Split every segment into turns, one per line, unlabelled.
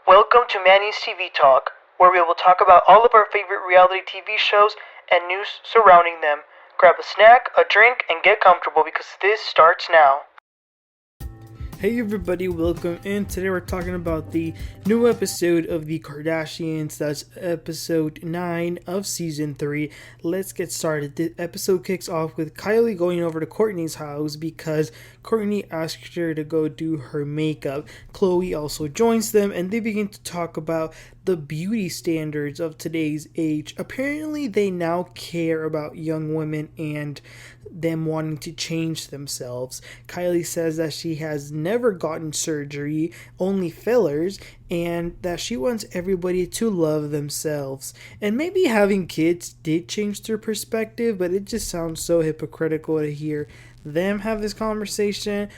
Welcome to Manny's TV Talk, where we will talk about all of our favorite reality TV shows and news surrounding them. Grab a snack, a drink, and get comfortable because this starts now.
Hey everybody, welcome in. Today we're talking about the new episode of the Kardashians. That's episode 9 of season 3. Let's get started. The episode kicks off with Kylie going over to Kourtney's house because Kourtney asked her to go do her makeup. Khloe also joins them and they begin to talk about the beauty standards of today's age. Apparently they now care about young women and them wanting to change themselves. Kylie says that she has never gotten surgery, only fillers, and that she wants everybody to love themselves. And maybe having kids did change their perspective, but it just sounds so hypocritical to hear them have this conversation.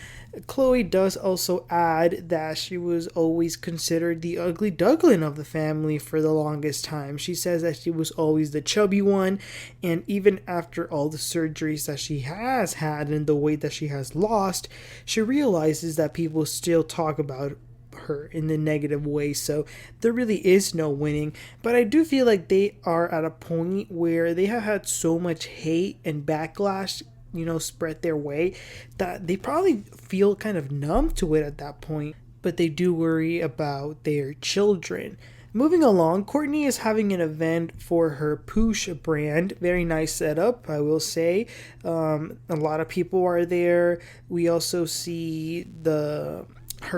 Khloe does also add that she was always considered the ugly duckling of the family for the longest time. She says that she was always the chubby one, and even after all the surgeries that she has had and the weight that she has lost, she realizes that people still talk about her in the negative way, so there really is no winning. But I do feel like they are at a point where they have had so much hate and backlash spread their way that they probably feel kind of numb to it at that point, but they do worry about their children. Moving along, Kourtney is having an event for her Poosh brand. Very nice setup, I will say. A lot of people are there. We also see her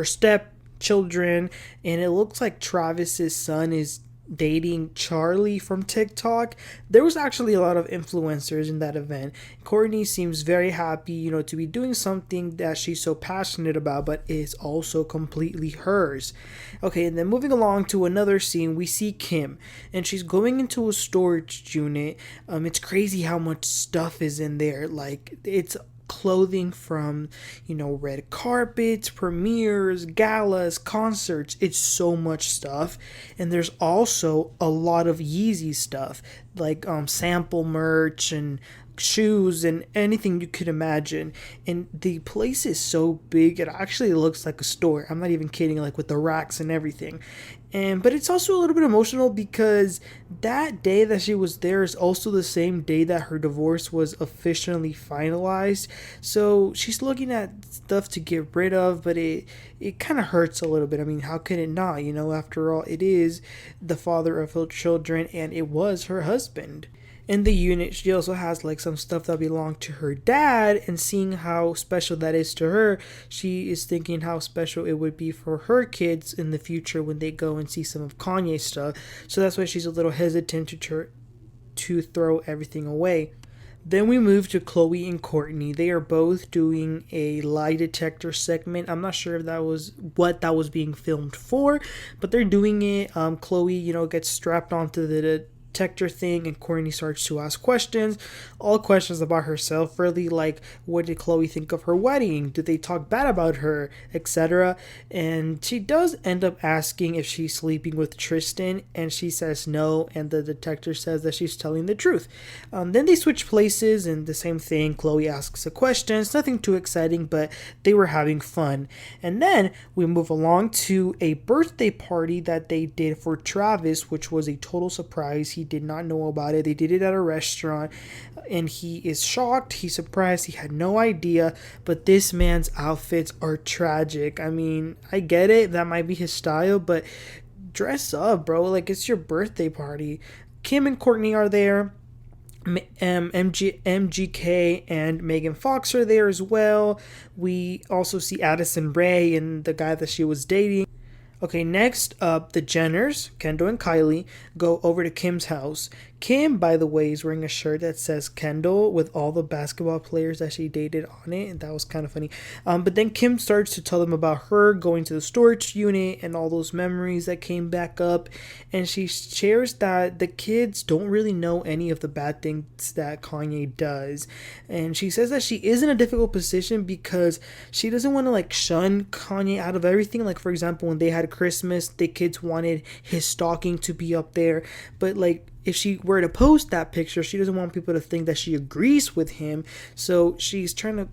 stepchildren, and it looks like Travis's son is dating Charlie from TikTok. There was actually a lot of influencers in that event. Kourtney seems very happy, to be doing something that she's so passionate about, but is also completely hers. Okay, and then moving along to another scene, we see Kim, and she's going into a storage unit. It's crazy how much stuff is in there. Like, it's clothing from red carpets, premieres, galas, concerts. It's so much stuff. And there's also a lot of Yeezy stuff, like sample merch and shoes and anything you could imagine. And the place is so big it actually looks like a store. I'm not even kidding, like with the racks and everything. But it's also a little bit emotional because that day that she was there is also the same day that her divorce was officially finalized. So she's looking at stuff to get rid of, but it kind of hurts a little bit. I mean, how could it not? After all, it is the father of her children and it was her husband. In the unit, she also has like some stuff that belonged to her dad, and seeing how special that is to her, she is thinking how special it would be for her kids in the future when they go and see some of Kanye's stuff. So that's why she's a little hesitant to throw everything away. Then we move to Khloe and Kourtney. They are both doing a lie detector segment. I'm not sure if that was what that was being filmed for, but they're doing it. Khloe, gets strapped onto the detector thing, and Kourtney starts to ask questions, all questions about herself, really, like what did Khloe think of her wedding, did they talk bad about her, etc. And she does end up asking if she's sleeping with Tristan, and she says no, and the detector says that she's telling the truth. Then they switch places and the same thing. Khloe asks a question. It's nothing too exciting, but they were having fun. And then we move along to a birthday party that they did for Travis, which was a total surprise. He did not know about it. They did it at a restaurant and he is shocked. He's surprised. He had no idea. But this man's outfits are tragic. I mean, I get it. That might be his style, but dress up, bro. Like, it's your birthday party. Kim and Kourtney are there. MGK and Megan Fox are there as well. We also see Addison Rae and the guy that she was dating. Okay, next up, the Jenners, Kendall and Kylie, go over to Kim's house. Kim, by the way, is wearing a shirt that says Kendall with all the basketball players that she dated on it, and that was kind of funny. But then Kim starts to tell them about her going to the storage unit and all those memories that came back up, and she shares that the kids don't really know any of the bad things that Kanye does. And she says that she is in a difficult position because she doesn't want to like shun Kanye out of everything. Like, for example, when they had Christmas, the kids wanted his stocking to be up there, but like if she were to post that picture, she doesn't want people to think that she agrees with him. So she's trying to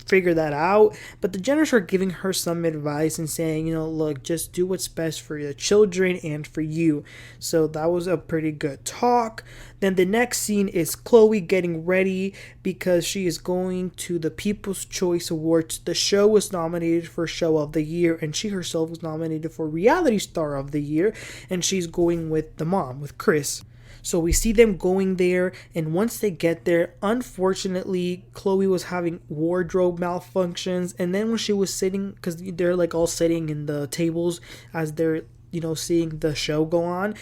figure that out. But the Jenners are giving her some advice and saying, look, just do what's best for the children and for you. So that was a pretty good talk. Then the next scene is Khloe getting ready because she is going to the People's Choice Awards. The show was nominated for Show of the Year, and she herself was nominated for Reality Star of the Year, and she's going with the mom, with Kris. So we see them going there, and once they get there, unfortunately, Khloe was having wardrobe malfunctions, and then when she was sitting, because they're like all sitting in the tables as they're seeing the show go on,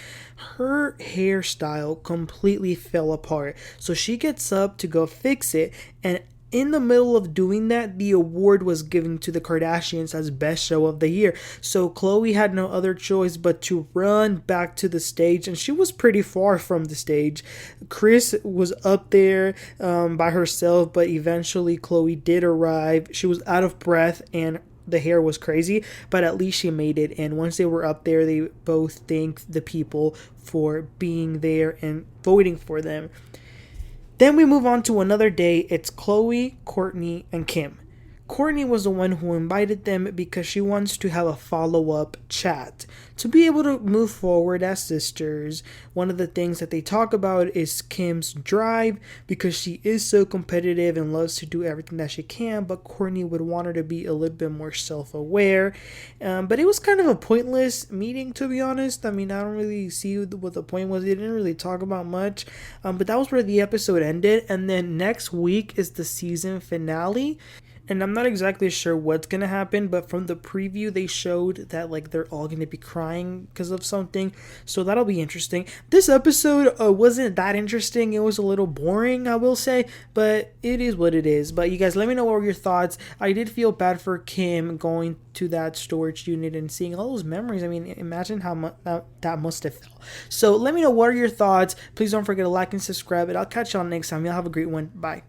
her hairstyle completely fell apart. So she gets up to go fix it, and in the middle of doing that, the award was given to the Kardashians as Best Show of the Year. So Khloe had no other choice but to run back to the stage, and she was pretty far from the stage. Kris was up there by herself, but eventually Khloe did arrive. She was out of breath, and the hair was crazy, but at least she made it. And once they were up there, they both thanked the people for being there and voting for them. Then we move on to another day. It's Khloe, Kourtney, and Kim. Kourtney was the one who invited them because she wants to have a follow-up chat to be able to move forward as sisters. One of the things that they talk about is Kim's drive, because she is so competitive and loves to do everything that she can, but Kourtney would want her to be a little bit more self-aware. But it was kind of a pointless meeting, to be honest. I mean, I don't really see what the point was. They didn't really talk about much, but that was where the episode ended. And then next week is the season finale. And I'm not exactly sure what's going to happen, but from the preview, they showed that, like, they're all going to be crying because of something. So that'll be interesting. This episode wasn't that interesting. It was a little boring, I will say, but it is what it is. But you guys, let me know what were your thoughts. I did feel bad for Kim going to that storage unit and seeing all those memories. I mean, imagine how that must have felt. So let me know what are your thoughts. Please don't forget to like and subscribe, and I'll catch y'all next time. Y'all have a great one. Bye.